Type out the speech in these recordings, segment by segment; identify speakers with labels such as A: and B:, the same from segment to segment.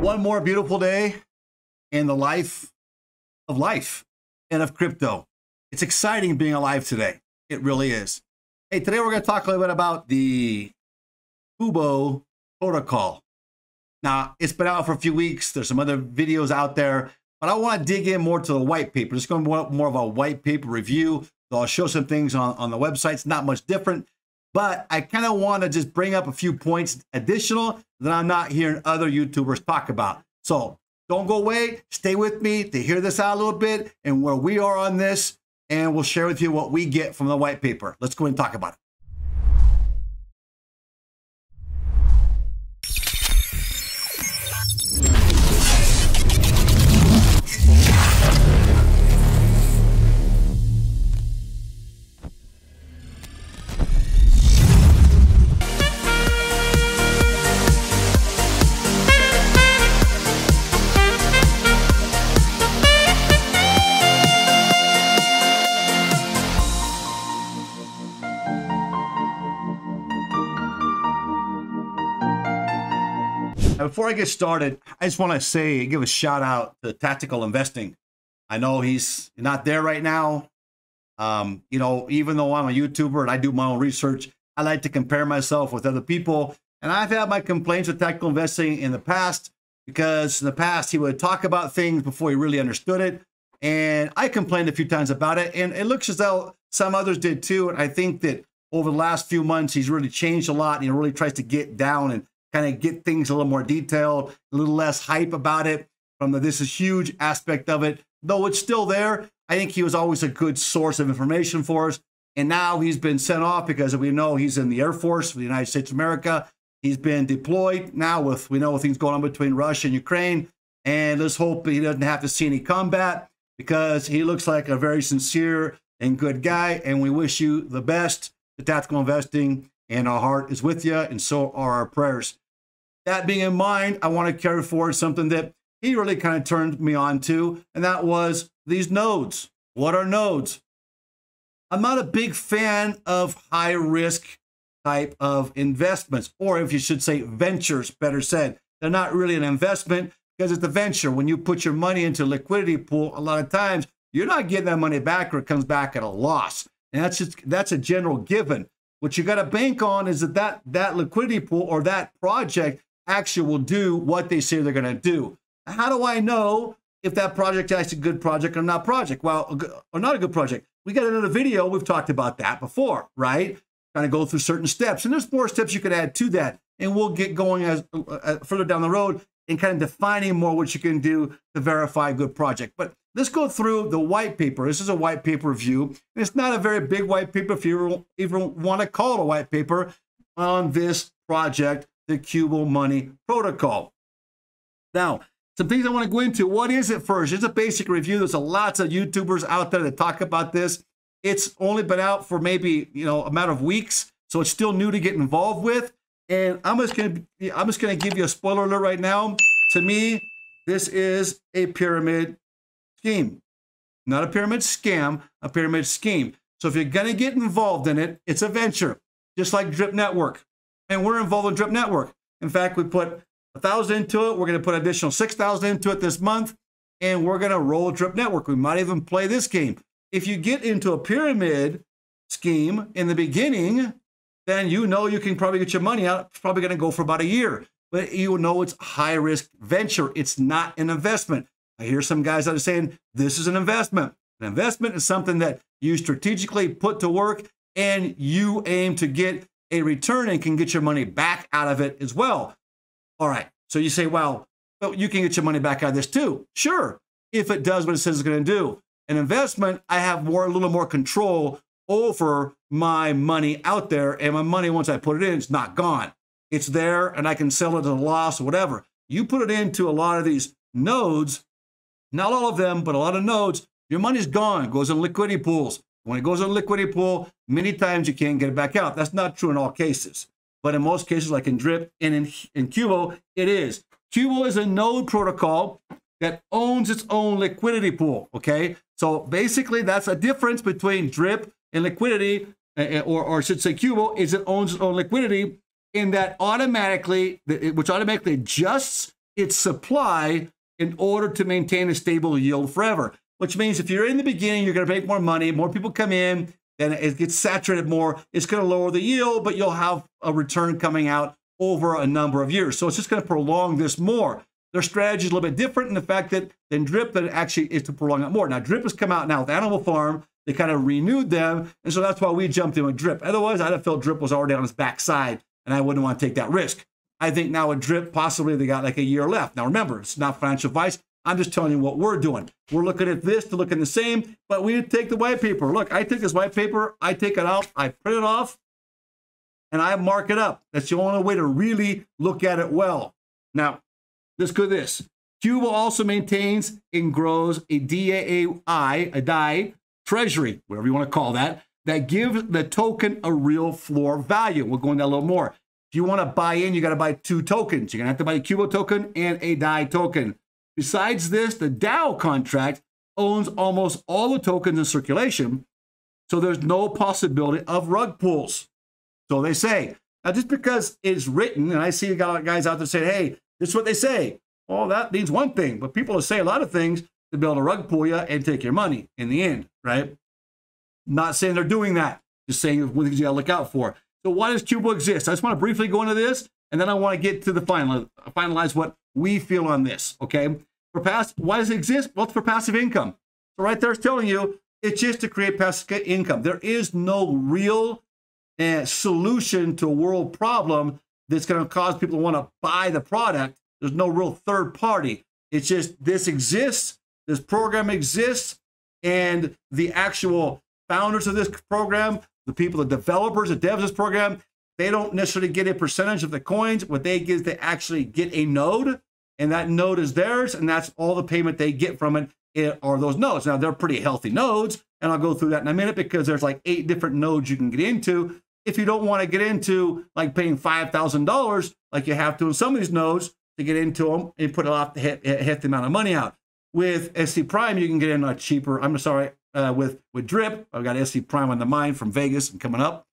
A: One more beautiful day in the life and of crypto. It's exciting being alive today. It really is. Hey, today we're going to talk a little bit about the CUBO protocol. Now, it's been out for a few weeks. There's some other videos out there, but I want to dig in more to the white paper. It's going to be more of a white paper review. So I'll show some things on the website. It's not much different, but I kind of want to just bring up a few points additional that I'm not hearing other YouTubers talk about. So don't go away. Stay with me to hear this out a little bit and where we are on this, and we'll share with you what we get from the white paper. Let's go ahead and talk about it. Before I get started, I just want to give a shout out to Tactical Investing. I know he's not there right now. You know, even though I'm a YouTuber and I do my own research, I like to compare myself with other people. And I've had my complaints with Tactical Investing in the past, because in the past he would talk about things before he really understood it. And I complained a few times about it. And it looks as though some others did too. And I think that over the last few months, he's really changed a lot. And he really tries to get down and kind of get things a little more detailed, a little less hype about it from the "this is huge" aspect of it. Though it's still there, I think he was always a good source of information for us. And now he's been sent off because we know he's in the Air Force of the United States of America. He's been deployed now we know things going on between Russia and Ukraine. And let's hope he doesn't have to see any combat, because he looks like a very sincere and good guy. And we wish you the best to Tactical Investing. And our heart is with you, and so are our prayers. That being in mind, I want to carry forward something that he really kind of turned me on to, and that was these nodes. What are nodes? I'm not a big fan of high risk type of investments, or if you should say ventures, better said. They're not really an investment, because it's a venture. When you put your money into a liquidity pool, a lot of times you're not getting that money back, or it comes back at a loss. And that's a general given. What you got to bank on is that liquidity pool or that project actually will do what they say they're going to do. How do I know if that project is actually a good project or not project? Well, or not a good project. We got another video. We've talked about that before, right? Kind of go through certain steps. And there's more steps you could add to that. And we'll get going as further down the road and kind of defining more what you can do to verify a good project. But let's go through the white paper. This is a white paper review. It's not a very big white paper, if you even want to call it a white paper, on this project, the CUBO money protocol. Now, some things I want to go into. What is it first? It's a basic review. There's lots of YouTubers out there that talk about this. It's only been out for maybe, a matter of weeks, so it's still new to get involved with. And I'm just gonna give you a spoiler alert right now. To me, this is a pyramid scheme, not a pyramid scam, a pyramid scheme. So if you're gonna get involved in it, it's a venture, just like Drip Network. And we're involved in Drip Network. In fact, we put 1,000 into it. We're gonna put an additional 6,000 into it this month, and we're gonna roll Drip Network. We might even play this game. If you get into a pyramid scheme in the beginning, then you can probably get your money out. It's probably gonna go for about a year. But you know it's high risk venture. It's not an investment. I hear some guys that are saying this is an investment. An investment is something that you strategically put to work, and you aim to get a return and can get your money back out of it as well. All right, so you say, well, you can get your money back out of this too. Sure, if it does what it says it's going to do. An investment, I have a little more control over my money out there, and my money, once I put it in, it's not gone. It's there, and I can sell it at a loss or whatever. You put it into a lot of these nodes, not all of them, but a lot of nodes, your money's gone. It goes in liquidity pools. When it goes in a liquidity pool, many times you can't get it back out. That's not true in all cases. But in most cases, like in Drip and in CUBO, it is. CUBO is a node protocol that owns its own liquidity pool, okay? So basically, that's a difference between Drip and liquidity, or I should say CUBO, is it owns its own liquidity, in that automatically, which automatically adjusts its supply in order to maintain a stable yield forever. Which means if you're in the beginning, you're going to make more money, more people come in, then it gets saturated more. It's going to lower the yield, but you'll have a return coming out over a number of years. So it's just going to prolong this more. Their strategy is a little bit different in the fact that than drip, that it actually is to prolong it more. Now, drip has come out now with Animal Farm. They kind of renewed them, and so that's why we jumped in with drip. Otherwise, I'd have felt drip was already on its backside, and I wouldn't want to take that risk. I think now with drip, possibly they got like a year left. Now, remember, it's not financial advice. I'm just telling you what we're doing. We're looking at this to look in the same, but we take the white paper. Look, I take this white paper, I take it out, I print it off, and I mark it up. That's the only way to really look at it well. Now, let's go to this. Cuba also maintains and grows a DAI, a DAI treasury, whatever you want to call that gives the token a real floor value. We'll go into that a little more. If you want to buy in, you got to buy 2 tokens. You're going to have to buy a CUBO token and a DAI token. Besides this, the DAO contract owns almost all the tokens in circulation, so there's no possibility of rug pulls. So they say. Now, just because it's written, and I see guys out there saying, hey, this is what they say. Well, that means one thing, but people will say a lot of things to be able to rug pull you and take your money in the end, right? Not saying they're doing that, just saying one thing you gotta look out for. So why does CUBO exist? I just want to briefly go into this, and then I want to get to the finalize what we feel on this, okay? Why does it exist? Well, it's for passive income. So right there it's telling you it's just to create passive income. There is no real solution to a world problem that's going to cause people to want to buy the product. There's no real third party. It's just this exists, this program exists, and the actual founders of this program, the people, the developers, the devs of this program, they don't necessarily get a percentage of the coins. What they get is they actually get a node, and that node is theirs, and that's all the payment they get from it are those nodes. Now, they're pretty healthy nodes, and I'll go through that in a minute because there's like 8 different nodes you can get into. If you don't want to get into like paying $5,000 like you have to in some of these nodes to get into them and put a lot hit the amount of money out. With SC Prime, you can get in a cheaper. I'm sorry, with Drip, I've got SC Prime on the mind from Vegas and coming up.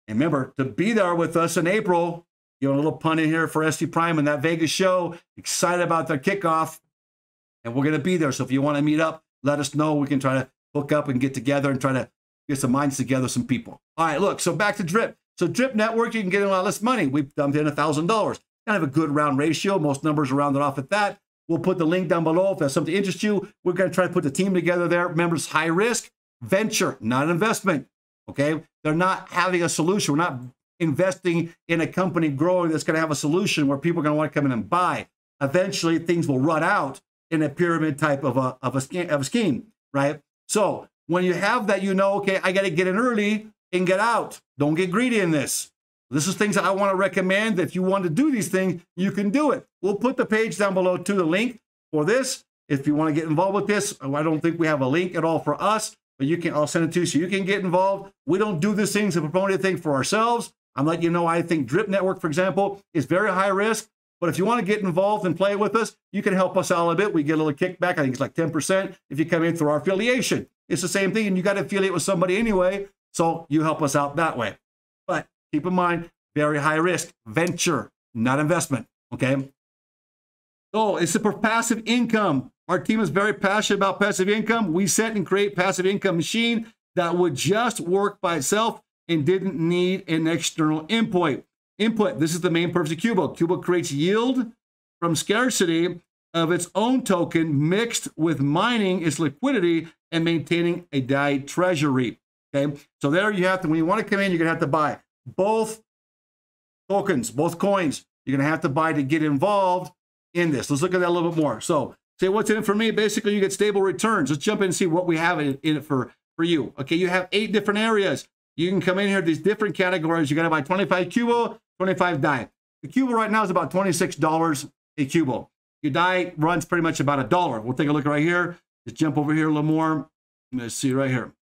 A: And remember to be there with us in April. You know, a little pun in here for SC Prime and that Vegas show. Excited about their kickoff, and we're going to be there. So if you want to meet up, let us know. We can try to hook up and get together and try to get some minds together, some people. All right, look. So back to Drip. So Drip Network, you can get in a lot less money. We've dumped in $1,000. Kind of a good round ratio. Most numbers are rounded off at that. We'll put the link down below if that's something that interests you. We're going to try to put the team together there. Remember, it's high risk, venture, not an investment. Okay? They're not having a solution. We're not investing in a company growing that's going to have a solution where people are going to want to come in and buy. Eventually, things will run out in a pyramid type of a scheme, right? So when you have that, you know, okay, I got to get in early and get out. Don't get greedy in this. This is things that I want to recommend. That if you want to do these things, you can do it. We'll put the page down below to the link for this. If you want to get involved with this, I don't think we have a link at all for us, but you can. I'll send it to you so you can get involved. We don't do these things to promote anything for ourselves. I'm letting you know I think Drip Network, for example, is very high risk. But if you want to get involved and play with us, you can help us out a bit. We get a little kickback. I think it's like 10% if you come in through our affiliation. It's the same thing, and you got to affiliate with somebody anyway, so you help us out that way. But keep in mind, very high risk, venture, not investment, okay? So it's for passive income. Our team is very passionate about passive income. We set and create passive income machine that would just work by itself and didn't need an external input. This is the main purpose of CUBO. CUBO creates yield from scarcity of its own token mixed with mining its liquidity and maintaining a DAI treasury, okay? So there you have to, when you want to come in, you're going to have to buy both tokens, both coins. You're going to have to buy to get involved in this. Let's look at that a little bit more. So say what's in it for me? Basically, you get stable returns. Let's jump in and see what we have in it for you. Okay, you have 8 different areas. You can come in here, these different categories. You're going to buy 25 CUBO, 25 DAI. The CUBO right now is about $26 a CUBO. Your DAI runs pretty much about $1. We'll take a look right here. Let's jump over here a little more. Let's see right here.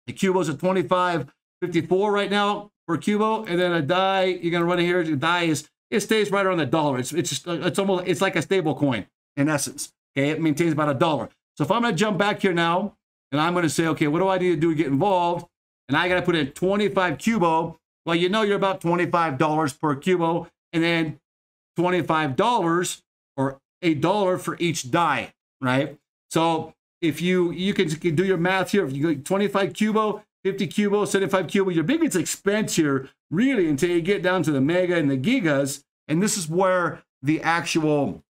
A: The CUBO's at $25.54 right now for CUBO, and then a DAI, you're going to run in here. The DAI it stays right around $1. It's like a stable coin in essence. Okay, it maintains about $1. So if I'm going to jump back here now, and I'm going to say, okay, what do I need to do to get involved? And I got to put in 25 CUBO. Well, you know you're about $25 per CUBO, and then $25 or $1 for each DAI, right? So if you can do your math here, if you go 25 Cubo, 50 Cubo, 75 Cubo, your biggest expense here, really, until you get down to the mega and the gigas, and this is where the actual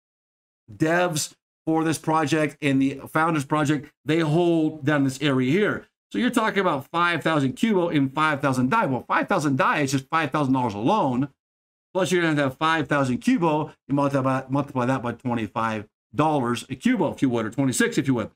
A: devs for this project and the founders project, they hold down this area here. So you're talking about 5,000 Cubo and 5,000 DAI. Well, 5,000 DAI is just $5,000 alone. Plus you're going to have 5,000 Cubo. You multiply that by $25 a Cubo, if you would, or 26 if you would,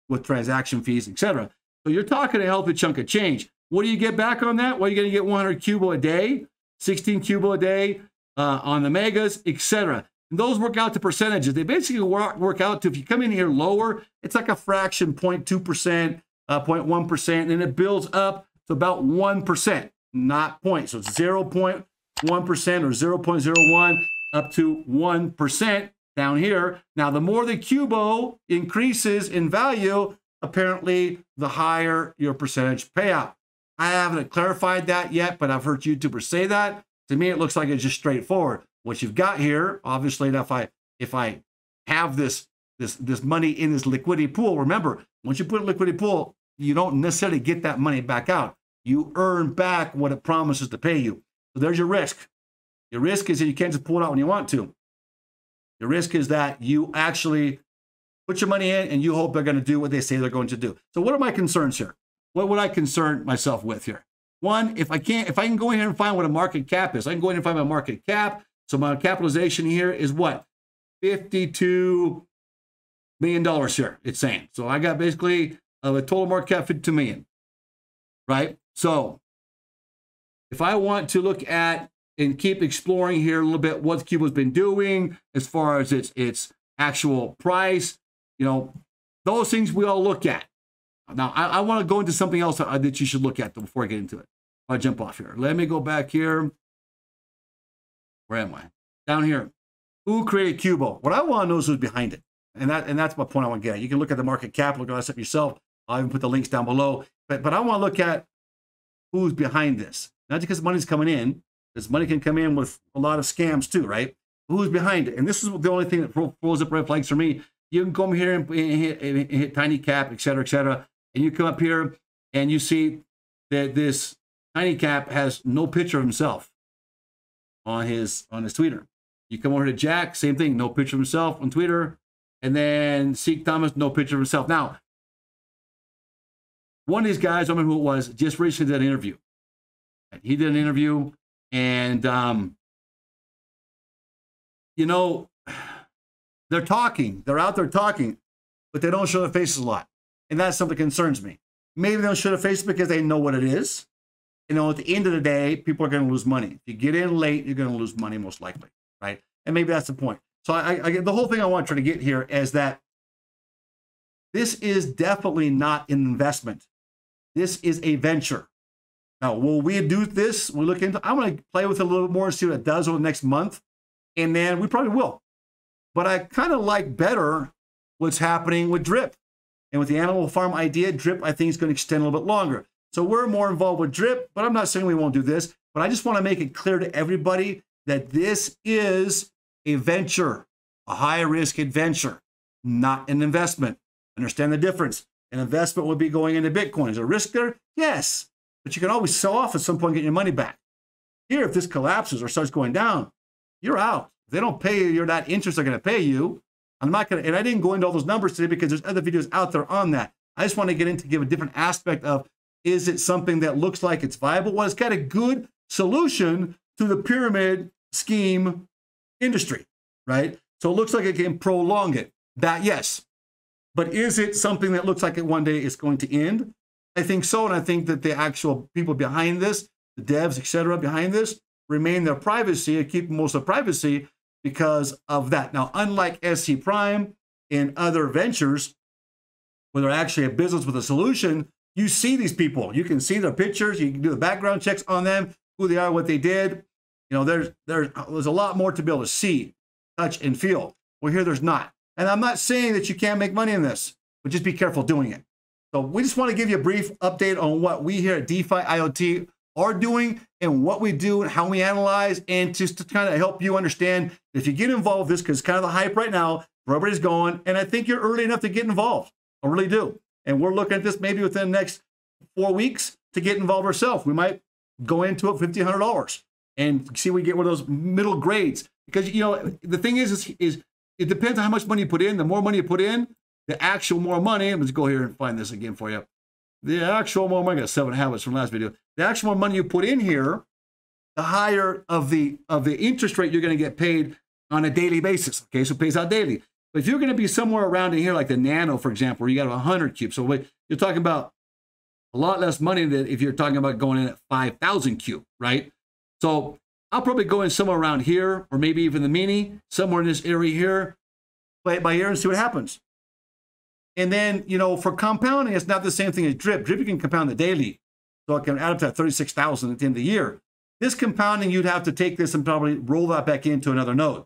A: with transaction fees, etc. So you're talking a healthy chunk of change. What do you get back on that? Well, you're going to get 100 Cubo a day, 16 Cubo a day on the megas, etc. And those work out to percentages. They basically work out to, if you come in here lower, it's like a fraction, 0.2%, 0.1%, and it builds up to about 1%, not point. So it's 0.1% or 0.01 up to 1% down here. Now, the more the Cubo increases in value, apparently the higher your percentage payout. I haven't clarified that yet, but I've heard YouTubers say that. To me, it looks like it's just straightforward. What you've got here, obviously, if I have this money in this liquidity pool, remember, once you put it in liquidity pool, you don't necessarily get that money back out. You earn back what it promises to pay you. So there's your risk. Your risk is that you can't just pull it out when you want to. The risk is that you actually put your money in and you hope they're going to do what they say they're going to do. So what are my concerns here? What would I concern myself with here? One, if I can go in here and find what a market cap is, I can go in and find my market cap. So my capitalization here is what? $52 million here, it's saying. So I got basically a total market cap, 52 million, right? So if I want to look at and keep exploring here a little bit what Cubo's been doing as far as its actual price, you know, those things we all look at. Now, I want to go into something else that you should look at before I get into it. I'll jump off here. Let me go back here. Where am I? Down here. Who created Cubo? What I want to know is who's behind it. And that's my point I want to get at. You can look at the market cap, look at that stuff yourself. I'll even put the links down below. But I want to look at who's behind this. Not because money's coming in. This money can come in with a lot of scams too, right? Who's behind it? And this is the only thing that throws up red flags for me. You can come here and hit tiny cap, et cetera, and you come up here and you see that this tiny cap has no picture of himself on his Twitter. You come over to Jack, same thing, no picture of himself on Twitter, and then Seek Thomas, no picture of himself. Now, one of these guys, I don't remember who it was, just recently did an interview. He did an interview, and you know, they're talking, they're out there talking, but they don't show their faces a lot. And that's something that concerns me. Maybe they don't show their faces because they know what it is. You know, at the end of the day, people are going to lose money. If you get in late, you're going to lose money most likely, right? And maybe that's the point. So the whole thing I want to try to get here is that this is definitely not an investment. This is a venture. Now, will we do this? We look into, I'm going to play with it a little bit more and see what it does over the next month. And then we probably will. But I kind of like better what's happening with Drip. And with the animal farm idea, Drip, I think, is going to extend a little bit longer. So we're more involved with Drip, but I'm not saying we won't do this. But I just want to make it clear to everybody that this is a venture, a high-risk adventure, not an investment. Understand the difference. An investment would be going into Bitcoin. Is there a risk there? Yes. But you can always sell off at some point and get your money back. Here, if this collapses or starts going down, you're out. If they don't pay you, you're not interest they're going to pay you. I'm not going to, and I didn't go into all those numbers today because there's other videos out there on that. I just want to get into give a different aspect of, is it something that looks like it's viable? Well, it's got a good solution to the pyramid scheme industry, right? So it looks like it can prolong it. That, yes. But is it something that looks like it one day is going to end? I think so, and I think that the actual people behind this, the devs, etc., behind this, remain their privacy and keep most of privacy because of that. Now, unlike SC Prime and other ventures, where they're actually a business with a solution, you see these people. You can see their pictures. You can do the background checks on them, who they are, what they did. You know, there's a lot more to be able to see, touch, and feel. Well, here there's not. And I'm not saying that you can't make money in this, but just be careful doing it. So we just want to give you a brief update on what we here at DeFi IoT are doing and what we do and how we analyze, and just to kind of help you understand if you get involved with this, because it's kind of the hype right now, where everybody's going, and I think you're early enough to get involved. I really do. And we're looking at this maybe within the next 4 weeks to get involved ourselves. We might go into it $1,500 and see if we get one of those middle grades. Because, you know, the thing is it depends on how much money you put in. The more money you put in, the actual more money, let's go here and find this again for you. The actual more money, I got 7 habits from last video. The actual more money you put in here, the higher of the interest rate you're going to get paid on a daily basis. Okay, so it pays out daily. But if you're going to be somewhere around in here, like the Nano, for example, where you got 100 cubes, so you're talking about a lot less money than if you're talking about going in at 5,000 cube, right? So I'll probably go in somewhere around here, or maybe even the mini, somewhere in this area here, play it by ear and see what happens. And then, you know, for compounding, it's not the same thing as drip. Drip, you can compound it daily. So it can add up to 36,000 at the end of the year. This compounding, you'd have to take this and probably roll that back into another node,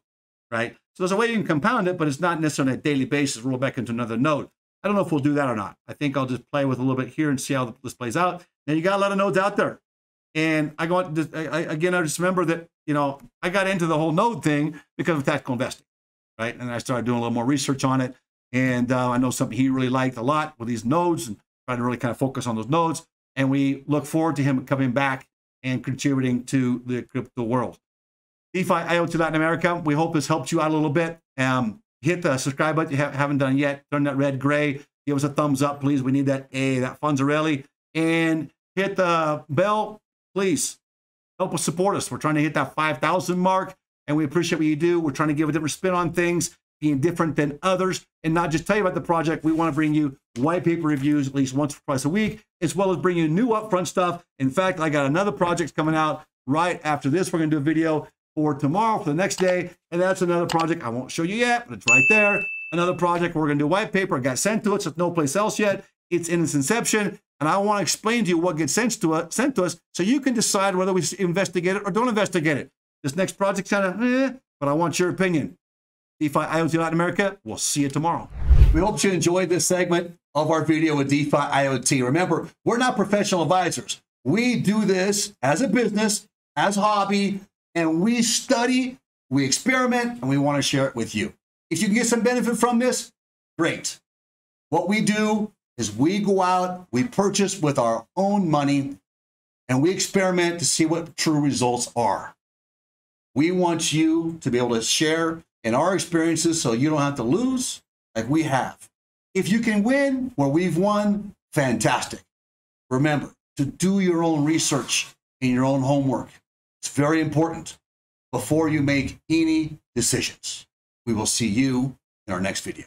A: right? So there's a way you can compound it, but it's not necessarily on a daily basis, roll back into another node. I don't know if we'll do that or not. I think I'll just play with a little bit here and see how this plays out. And you got a lot of nodes out there. And I just remember that, you know, I got into the whole node thing because of tactical investing, right? And I started doing a little more research on it. And I know something he really liked a lot with these nodes, and trying to really kind of focus on those nodes. And we look forward to him coming back and contributing to the crypto world. DeFi IoT Latin America, we hope this helps you out a little bit. Hit the subscribe button if you haven't done it yet. Turn that red gray. Give us a thumbs up, please. We need that A, that Fonzarelli. And hit the bell, please. Help us support us. We're trying to hit that 5,000 mark, and we appreciate what you do. We're trying to give a different spin on things, being different than others, and not just tell you about the project. We want to bring you white paper reviews at least once or twice a week, as well as bring you new upfront stuff. In fact, I got another project coming out right after this. We're going to do a video for tomorrow, for the next day, and that's another project I won't show you yet, but it's right there. Another project we're going to do white paper. It got sent to us. It's no place else yet. It's in its inception, and I want to explain to you what gets sent to us so you can decide whether we investigate it or don't investigate it. This next project's kind of but I want your opinion. DeFi IoT Latin America, we'll see you tomorrow. We hope you enjoyed this segment of our video with DeFi IoT. Remember, we're not professional advisors. We do this as a business, as a hobby, and we study, we experiment, and we want to share it with you. If you can get some benefit from this, great. What we do is we go out, we purchase with our own money, and we experiment to see what true results are. We want you to be able to share in our experiences so you don't have to lose like we have. If you can win where we've won, fantastic. Remember to do your own research and your own homework. It's very important before you make any decisions. We will see you in our next video.